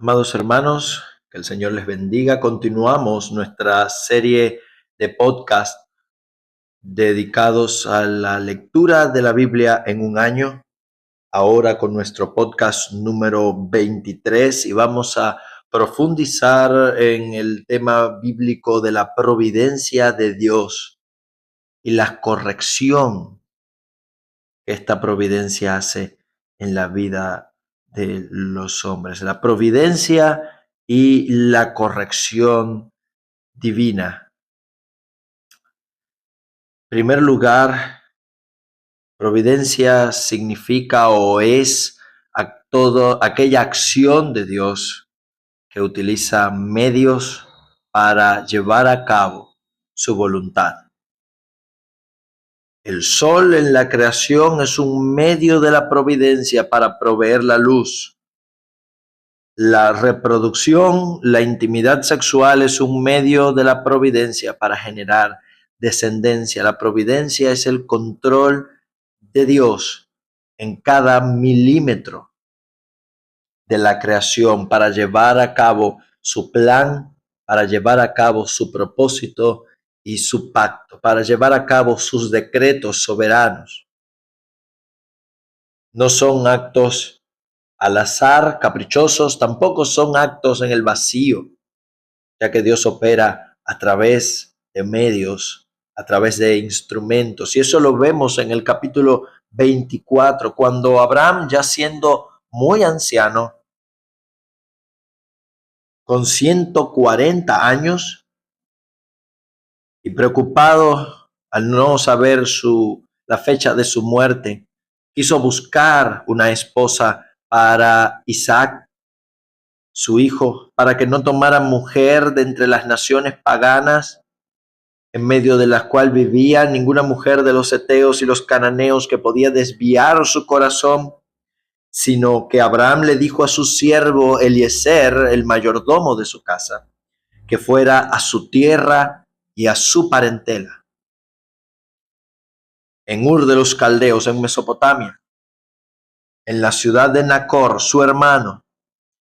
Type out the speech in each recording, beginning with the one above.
Amados hermanos, que el Señor les bendiga. Continuamos nuestra serie de podcast dedicados a la lectura de la Biblia en un año. Ahora con nuestro podcast número 23 y vamos a profundizar en el tema bíblico de la providencia de Dios y la corrección que esta providencia hace en la vida de los hombres. La providencia y la corrección divina. En primer lugar, providencia significa o es aquella acción de Dios que utiliza medios para llevar a cabo su voluntad. El sol en la creación es un medio de la providencia para proveer la luz. La reproducción, la intimidad sexual es un medio de la providencia para generar descendencia. La providencia es el control de Dios en cada milímetro de la creación para llevar a cabo su plan, para llevar a cabo su propósito y su pacto, para llevar a cabo sus decretos soberanos. No son actos al azar, caprichosos, tampoco son actos en el vacío, ya que Dios opera a través de medios, a través de instrumentos. Y eso lo vemos en el capítulo 24, cuando Abraham, ya siendo muy anciano, con 140 años, y preocupado al no saber la fecha de su muerte, quiso buscar una esposa para Isaac, su hijo, para que no tomara mujer de entre las naciones paganas en medio de las cuales vivía, ninguna mujer de los heteos y los cananeos que podía desviar su corazón, sino que Abraham le dijo a su siervo Eliezer, el mayordomo de su casa, que fuera a su tierra y a su parentela, en Ur de los Caldeos, en Mesopotamia, en la ciudad de Nacor, su hermano,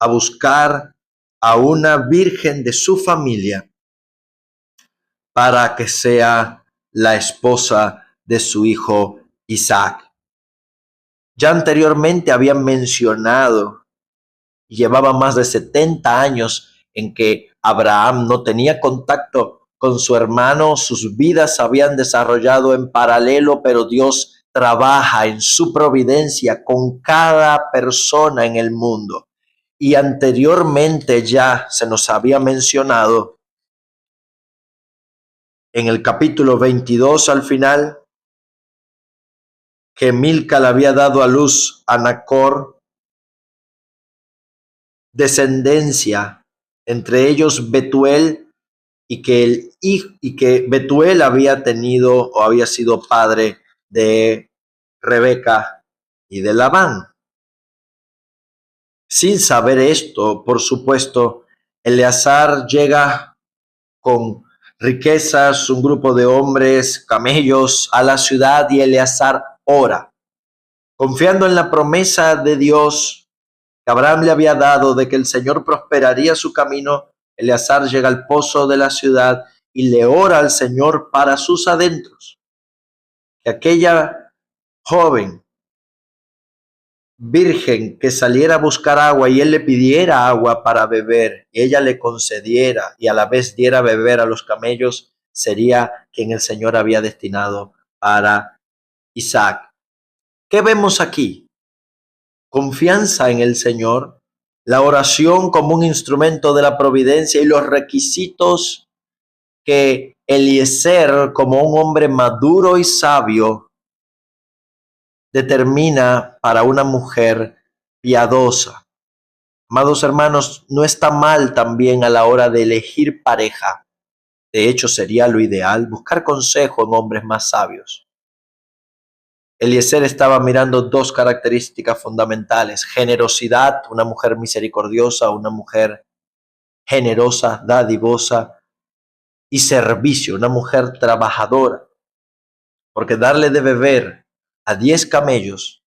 a buscar a una virgen de su familia para que sea la esposa de su hijo Isaac. Ya anteriormente habían mencionado, y llevaba más de 70 años en que Abraham no tenía contacto con su hermano, sus vidas habían desarrollado en paralelo, pero Dios trabaja en su providencia con cada persona en el mundo. Y anteriormente ya se nos había mencionado en el capítulo 22 al final que Milca le había dado a luz a Nacor descendencia, entre ellos Betuel, y que Betuel había tenido o había sido padre de Rebeca y de Labán. Sin saber esto, por supuesto, Eleazar llega con riquezas, un grupo de hombres, camellos a la ciudad, y Eleazar ora, confiando en la promesa de Dios que Abraham le había dado de que el Señor prosperaría su camino. Eleazar llega al pozo de la ciudad y le ora al Señor para sus adentros, que aquella joven virgen que saliera a buscar agua y él le pidiera agua para beber y ella le concediera y a la vez diera a beber a los camellos, sería quien el Señor había destinado para Isaac. ¿Qué vemos aquí? Confianza en el Señor, la oración como un instrumento de la providencia y los requisitos que Eliezer, como un hombre maduro y sabio, determina para una mujer piadosa. Amados hermanos, no está mal también a la hora de elegir pareja. De hecho, sería lo ideal buscar consejo en hombres más sabios. Eliezer estaba mirando dos características fundamentales: generosidad, una mujer misericordiosa, una mujer generosa, dadivosa, y servicio, una mujer trabajadora. Porque darle de beber a 10 camellos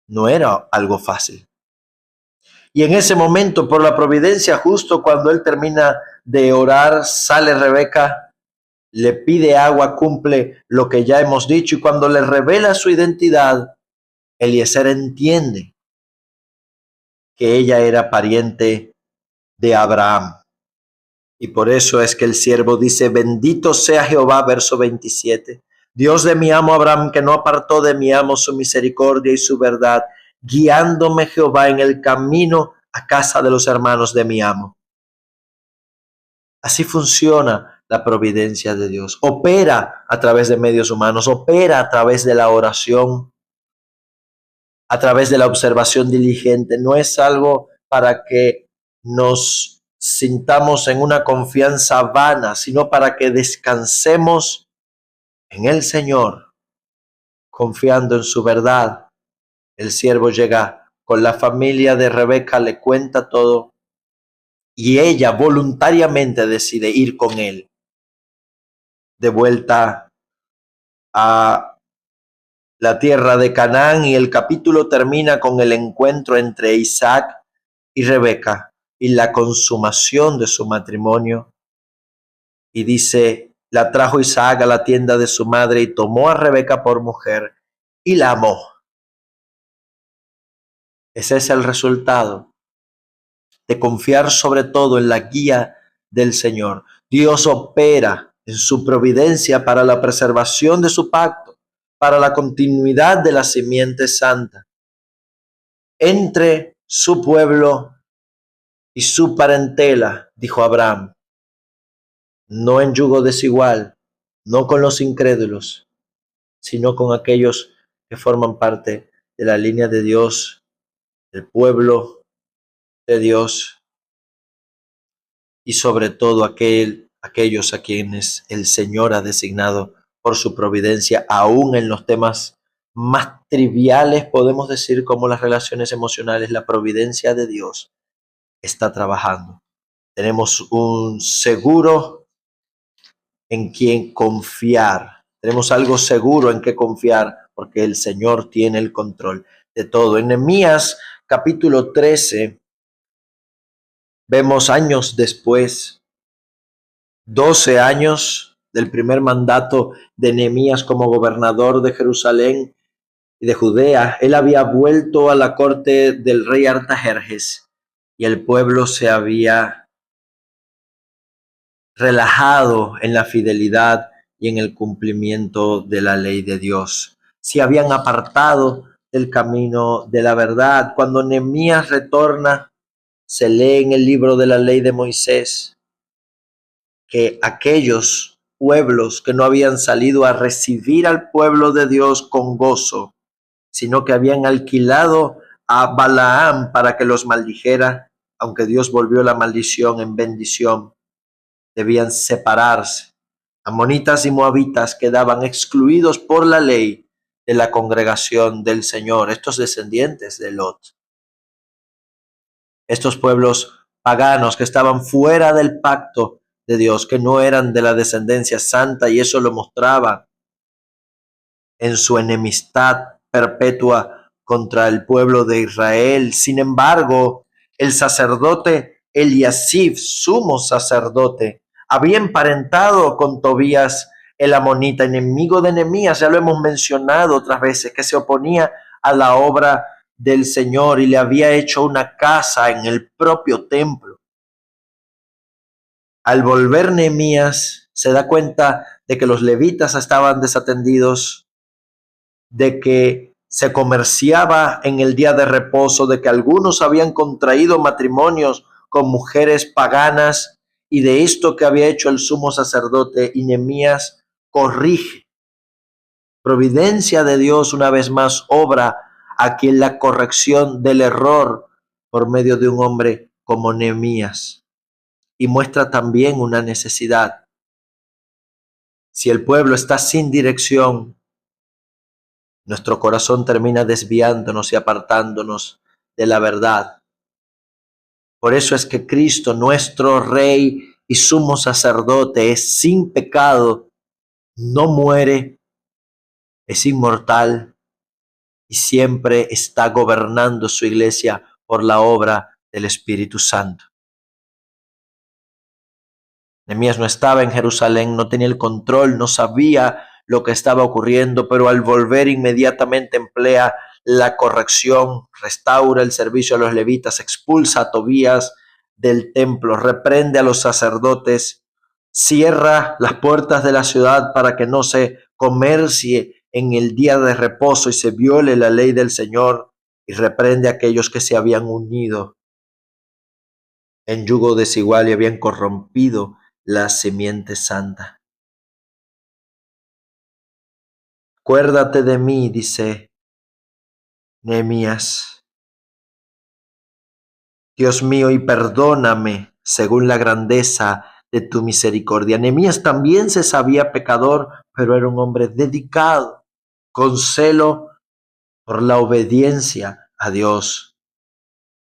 no era algo fácil. Y en ese momento, por la providencia, justo cuando él termina de orar, sale Rebeca, le pide agua, cumple lo que ya hemos dicho, y cuando le revela su identidad, Eliezer entiende que ella era pariente de Abraham. Y por eso es que el siervo dice, bendito sea Jehová, verso 27, Dios de mi amo Abraham, que no apartó de mi amo su misericordia y su verdad, guiándome Jehová en el camino a casa de los hermanos de mi amo. Así funciona la providencia de Dios. Opera a través de medios humanos, opera a través de la oración, a través de la observación diligente. No es algo para que nos sintamos en una confianza vana, sino para que descansemos en el Señor, confiando en su verdad. El siervo llega con la familia de Rebeca, le cuenta todo y ella voluntariamente decide ir con él de vuelta a la tierra de Canaán, y el capítulo termina con el encuentro entre Isaac y Rebeca y la consumación de su matrimonio. Y dice, la trajo Isaac a la tienda de su madre y tomó a Rebeca por mujer y la amó. Ese es el resultado de confiar sobre todo en la guía del Señor. Dios opera en su providencia para la preservación de su pacto, para la continuidad de la simiente santa entre su pueblo y su parentela, dijo Abraham, no en yugo desigual, no con los incrédulos, sino con aquellos que forman parte de la línea de Dios, del pueblo de Dios, y sobre todo aquellos a quienes el Señor ha designado por su providencia, aún en los temas más triviales, podemos decir, como las relaciones emocionales. La providencia de Dios está trabajando. Tenemos un seguro en quien confiar. Tenemos algo seguro en que confiar, porque el Señor tiene el control de todo. En Nehemías capítulo 13, vemos años después, 12 años del primer mandato de Nehemías como gobernador de Jerusalén y de Judea. Él había vuelto a la corte del rey Artajerjes y el pueblo se había relajado en la fidelidad y en el cumplimiento de la ley de Dios. Se habían apartado del camino de la verdad. Cuando Nehemías retorna, se lee en el libro de la ley de Moisés que aquellos pueblos que no habían salido a recibir al pueblo de Dios con gozo, sino que habían alquilado a Balaam para que los maldijera, aunque Dios volvió la maldición en bendición, debían separarse. Amonitas y moabitas quedaban excluidos por la ley de la congregación del Señor, estos descendientes de Lot. Estos pueblos paganos que estaban fuera del pacto de Dios, que no eran de la descendencia santa, y eso lo mostraba en su enemistad perpetua contra el pueblo de Israel. Sin embargo, el sacerdote Eliasib, sumo sacerdote, había emparentado con Tobías el amonita, enemigo de Nehemías. Ya lo hemos mencionado otras veces, que se oponía a la obra del Señor y le había hecho una casa en el propio templo. Al volver Nehemías, se da cuenta de que los levitas estaban desatendidos, de que se comerciaba en el día de reposo, de que algunos habían contraído matrimonios con mujeres paganas, y de esto que había hecho el sumo sacerdote. Y Nehemías corrige. Providencia de Dios una vez más obra aquí en la corrección del error por medio de un hombre como Nehemías, y muestra también una necesidad. Si el pueblo está sin dirección, nuestro corazón termina desviándonos y apartándonos de la verdad. Por eso es que Cristo, nuestro Rey y sumo sacerdote, es sin pecado, no muere, es inmortal y siempre está gobernando su iglesia por la obra del Espíritu Santo. Nehemías no estaba en Jerusalén, no tenía el control, no sabía lo que estaba ocurriendo, pero al volver inmediatamente emplea la corrección, restaura el servicio a los levitas, expulsa a Tobías del templo, reprende a los sacerdotes, cierra las puertas de la ciudad para que no se comercie en el día de reposo y se viole la ley del Señor, y reprende a aquellos que se habían unido en yugo desigual y habían corrompido la simiente santa. Acuérdate de mí, dice Nehemías, Dios mío, y perdóname según la grandeza de tu misericordia. Nehemías también se sabía pecador, pero era un hombre dedicado, con celo por la obediencia a Dios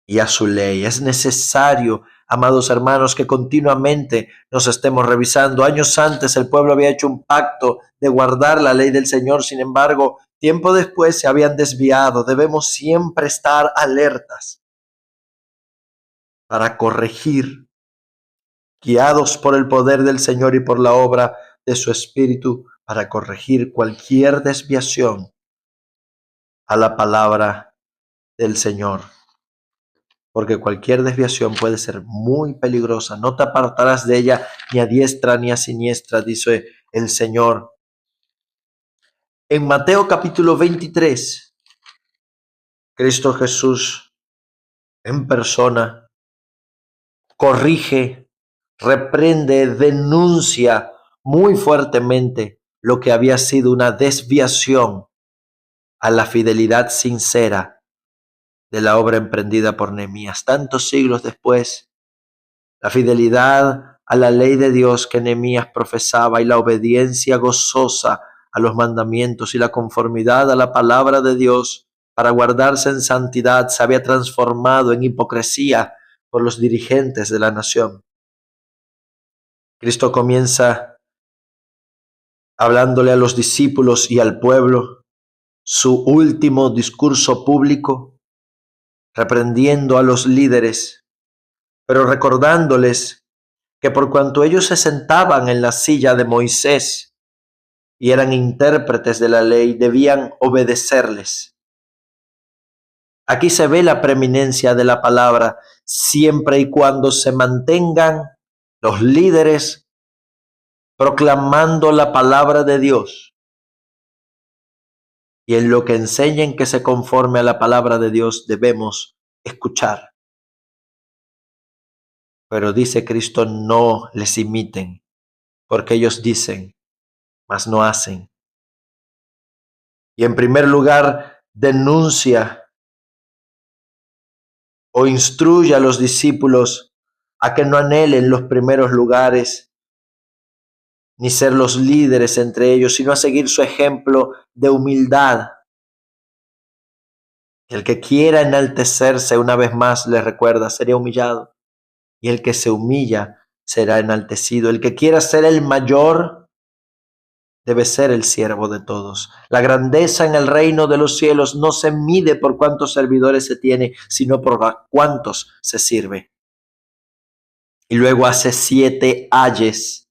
y a su ley. Es necesario, amados hermanos, que continuamente nos estemos revisando. Años antes el pueblo había hecho un pacto de guardar la ley del Señor, sin embargo, tiempo después se habían desviado. Debemos siempre estar alertas para corregir, guiados por el poder del Señor y por la obra de su Espíritu, para corregir cualquier desviación a la palabra del Señor. Porque cualquier desviación puede ser muy peligrosa. No te apartarás de ella ni a diestra ni a siniestra, dice el Señor. En Mateo capítulo 23, Cristo Jesús en persona corrige, reprende, denuncia muy fuertemente lo que había sido una desviación a la fidelidad sincera de la obra emprendida por Nehemías. Tantos siglos después, la fidelidad a la ley de Dios que Nehemías profesaba y la obediencia gozosa a los mandamientos y la conformidad a la palabra de Dios para guardarse en santidad se había transformado en hipocresía por los dirigentes de la nación. Cristo comienza hablándole a los discípulos y al pueblo su último discurso público, reprendiendo a los líderes, pero recordándoles que por cuanto ellos se sentaban en la silla de Moisés y eran intérpretes de la ley, debían obedecerles. Aquí se ve la preeminencia de la palabra, siempre y cuando se mantengan los líderes proclamando la palabra de Dios y en lo que enseñen que se conforme a la palabra de Dios debemos escuchar. Pero dice Cristo, no les imiten, porque ellos dicen, mas no hacen. Y en primer lugar, denuncia o instruye a los discípulos a que no anhelen los primeros lugares, ni ser los líderes entre ellos, sino a seguir su ejemplo de humildad. El que quiera enaltecerse, una vez más les recuerda, sería humillado. Y el que se humilla será enaltecido. El que quiera ser el mayor debe ser el siervo de todos. La grandeza en el reino de los cielos no se mide por cuántos servidores se tiene, sino por cuántos se sirve. Y luego hace 7 ayes.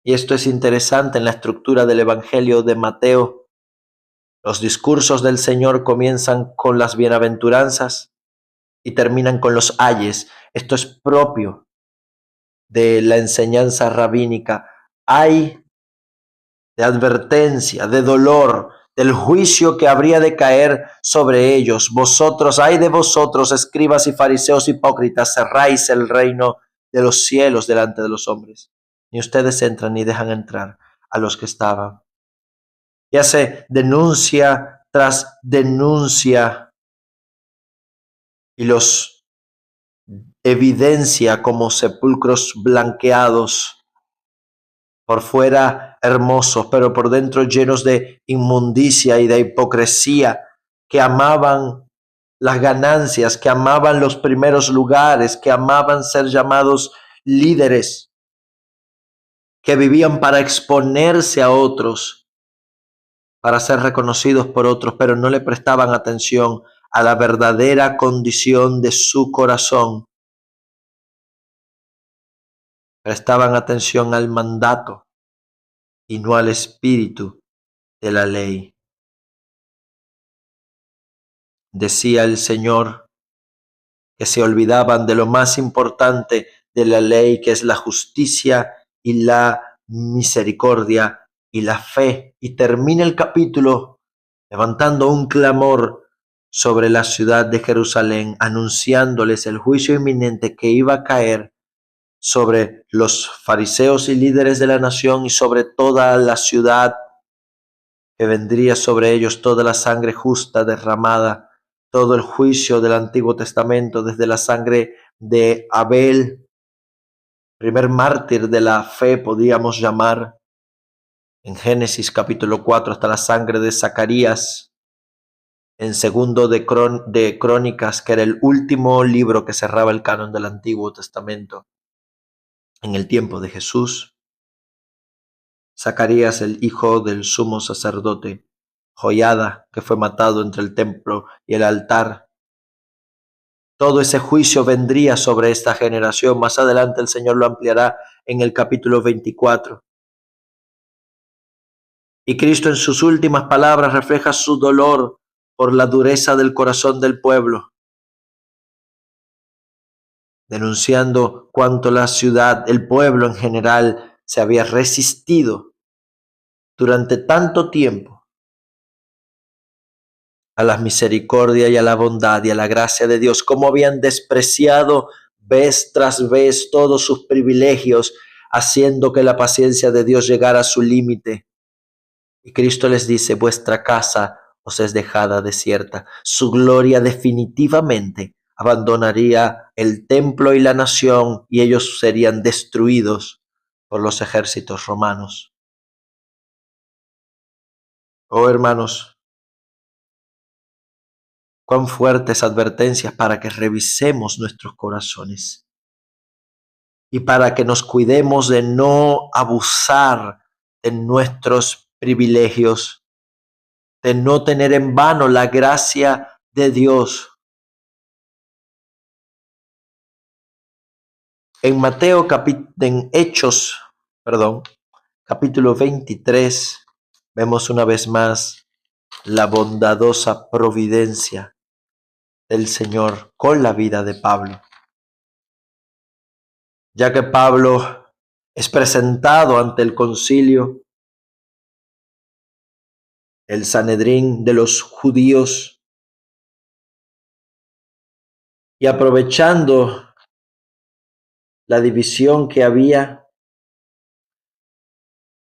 Y esto es interesante en la estructura del Evangelio de Mateo. Los discursos del Señor comienzan con las bienaventuranzas y terminan con los ayes. Esto es propio de la enseñanza rabínica. Ay de advertencia, de dolor, del juicio que habría de caer sobre ellos. Vosotros, ay de vosotros, escribas y fariseos hipócritas, cerráis el reino de los cielos delante de los hombres. Ni ustedes entran ni dejan entrar a los que estaban. Y hace denuncia tras denuncia y los evidencia como sepulcros blanqueados, por fuera hermosos, pero por dentro llenos de inmundicia y de hipocresía, que amaban las ganancias, que amaban los primeros lugares, que amaban ser llamados líderes, que vivían para exponerse a otros, para ser reconocidos por otros, pero no le prestaban atención a la verdadera condición de su corazón. Prestaban atención al mandato y no al espíritu de la ley. Decía el Señor que se olvidaban de lo más importante de la ley, que es la justicia y la misericordia y la fe. Y termina el capítulo levantando un clamor sobre la ciudad de Jerusalén, anunciándoles el juicio inminente que iba a caer sobre los fariseos y líderes de la nación y sobre toda la ciudad, que vendría sobre ellos toda la sangre justa derramada, todo el juicio del Antiguo Testamento, desde la sangre de Abel, primer mártir de la fe, podríamos llamar, en Génesis capítulo 4, hasta la sangre de Zacarías, en segundo de Crónicas, que era el último libro que cerraba el canon del Antiguo Testamento, en el tiempo de Jesús. Zacarías, el hijo del sumo sacerdote, Joiada, que fue matado entre el templo y el altar. Todo ese juicio vendría sobre esta generación. Más adelante el Señor lo ampliará en el capítulo 24. Y Cristo en sus últimas palabras refleja su dolor por la dureza del corazón del pueblo, denunciando cuánto la ciudad, el pueblo en general, se había resistido durante tanto tiempo a la misericordia y a la bondad y a la gracia de Dios, cómo habían despreciado vez tras vez todos sus privilegios, haciendo que la paciencia de Dios llegara a su límite. Y Cristo les dice: vuestra casa os es dejada desierta. Su gloria definitivamente abandonaría el templo y la nación, y ellos serían destruidos por los ejércitos romanos. Oh hermanos, cuán fuertes advertencias para que revisemos nuestros corazones y para que nos cuidemos de no abusar de nuestros privilegios, de no tener en vano la gracia de Dios. En Hechos, capítulo 23, vemos una vez más la bondadosa providencia del Señor con la vida de Pablo. Ya que Pablo es presentado ante el concilio, el Sanedrín de los judíos, y aprovechando la división que había,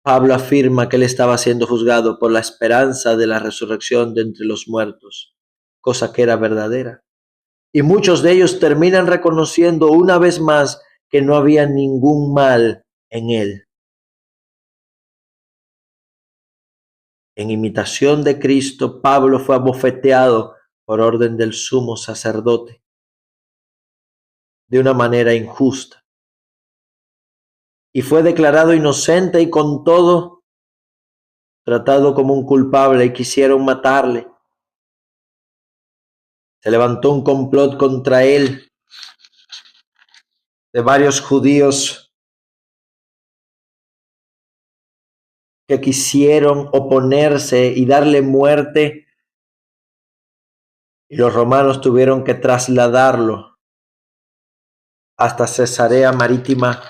Pablo afirma que él estaba siendo juzgado por la esperanza de la resurrección de entre los muertos, cosa que era verdadera. Y muchos de ellos terminan reconociendo una vez más que no había ningún mal en él. En imitación de Cristo, Pablo fue abofeteado por orden del sumo sacerdote de una manera injusta, y fue declarado inocente, y con todo tratado como un culpable, y quisieron matarle. Se levantó un complot contra él de varios judíos que quisieron oponerse y darle muerte, y los romanos tuvieron que trasladarlo hasta Cesarea Marítima,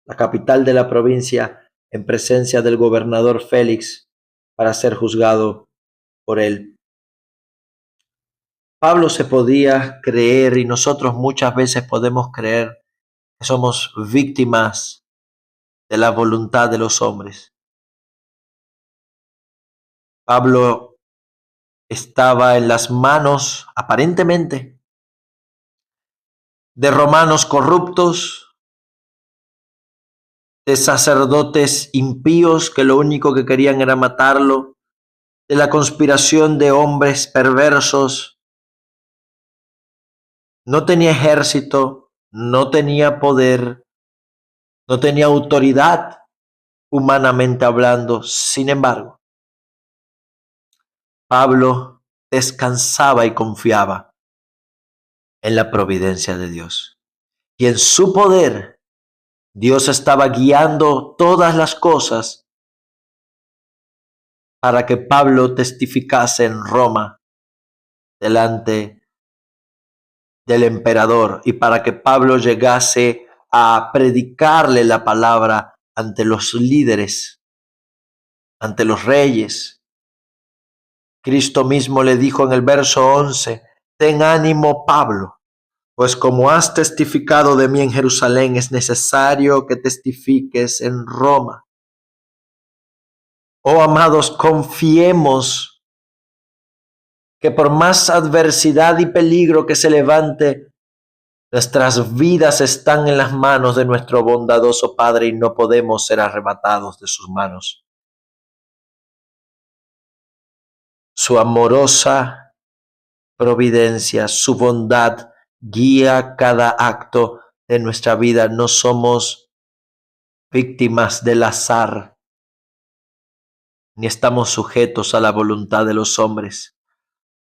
la capital de la provincia, en presencia del gobernador Félix, para ser juzgado por él. Pablo se podía creer, y nosotros muchas veces podemos creer, que somos víctimas de la voluntad de los hombres. Pablo estaba en las manos, aparentemente, de romanos corruptos, de sacerdotes impíos que lo único que querían era matarlo, de la conspiración de hombres perversos. No tenía ejército, no tenía poder, no tenía autoridad humanamente hablando. Sin embargo, Pablo descansaba y confiaba en la providencia de Dios. Y en su poder, Dios estaba guiando todas las cosas para que Pablo testificase en Roma delante del emperador y para que Pablo llegase a predicarle la palabra ante los líderes, ante los reyes. Cristo mismo le dijo en el verso 11, ten ánimo, Pablo, pues como has testificado de mí en Jerusalén, es necesario que testifiques en Roma. Oh amados, confiemos que por más adversidad y peligro que se levante, nuestras vidas están en las manos de nuestro bondadoso Padre y no podemos ser arrebatados de sus manos. Su amorosa providencia, su bondad guía cada acto de nuestra vida. No somos víctimas del azar, ni estamos sujetos a la voluntad de los hombres.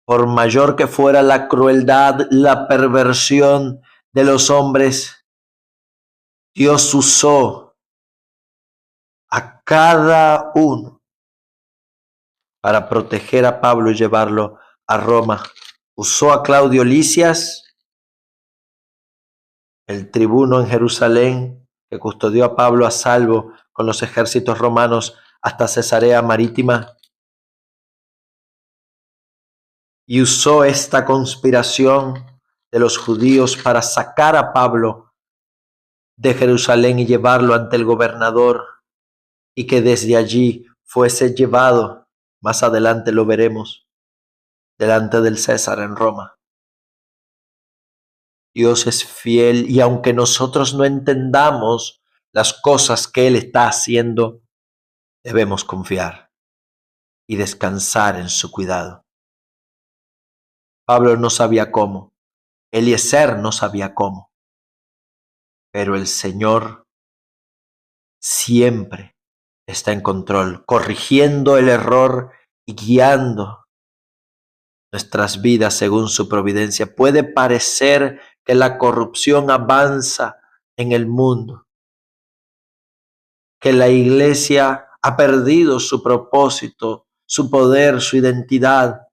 Por mayor que fuera la crueldad, la perversión de los hombres, Dios usó a cada uno para proteger a Pablo y llevarlo a Roma. Usó a Claudio Lisias, el tribuno en Jerusalén, que custodió a Pablo a salvo con los ejércitos romanos hasta Cesarea Marítima. Y usó esta conspiración de los judíos para sacar a Pablo de Jerusalén y llevarlo ante el gobernador, y que desde allí fuese llevado, más adelante lo veremos, delante del César en Roma. Dios es fiel y aunque nosotros no entendamos las cosas que Él está haciendo, debemos confiar y descansar en su cuidado. Pablo no sabía cómo, Eliezer no sabía cómo, pero el Señor siempre está en control, corrigiendo el error y guiando nuestras vidas según su providencia. Puede parecer que la corrupción avanza en el mundo, que la iglesia ha perdido su propósito, su poder, su identidad,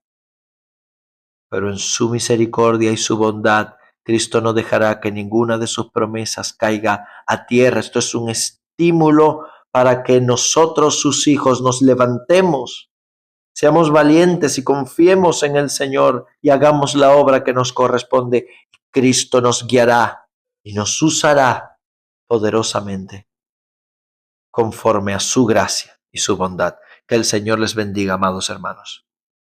pero en su misericordia y su bondad, Cristo no dejará que ninguna de sus promesas caiga a tierra. Esto es un estímulo para que nosotros, sus hijos, nos levantemos, seamos valientes y confiemos en el Señor y hagamos la obra que nos corresponde. Cristo nos guiará y nos usará poderosamente conforme a su gracia y su bondad. Que el Señor les bendiga, amados hermanos.